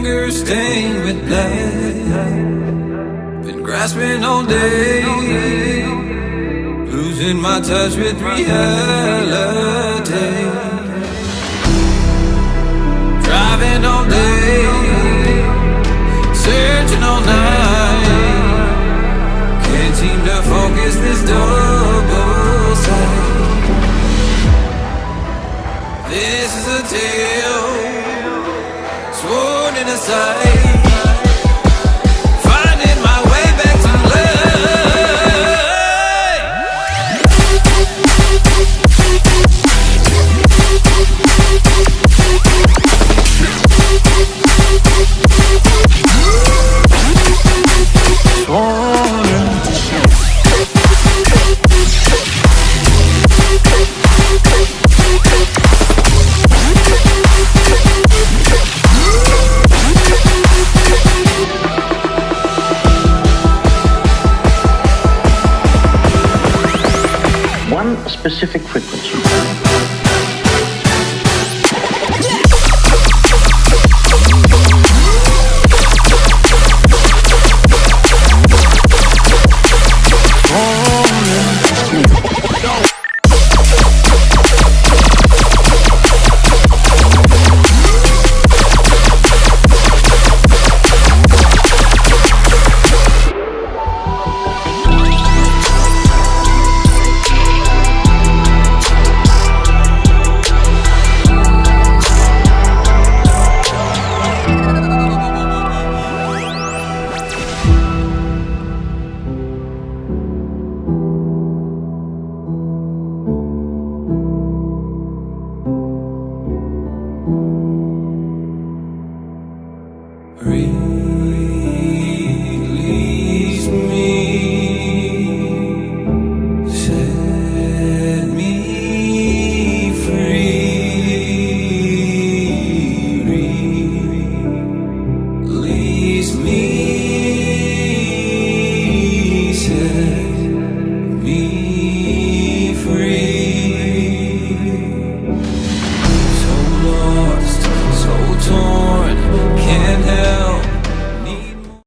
fingers stained with blood. Been grasping all day, losing my touch with reality. Driving all day, searching all night. Can't seem to focus this double sight. This is a tale sworn in a sight. Finding my way back to One specific frequency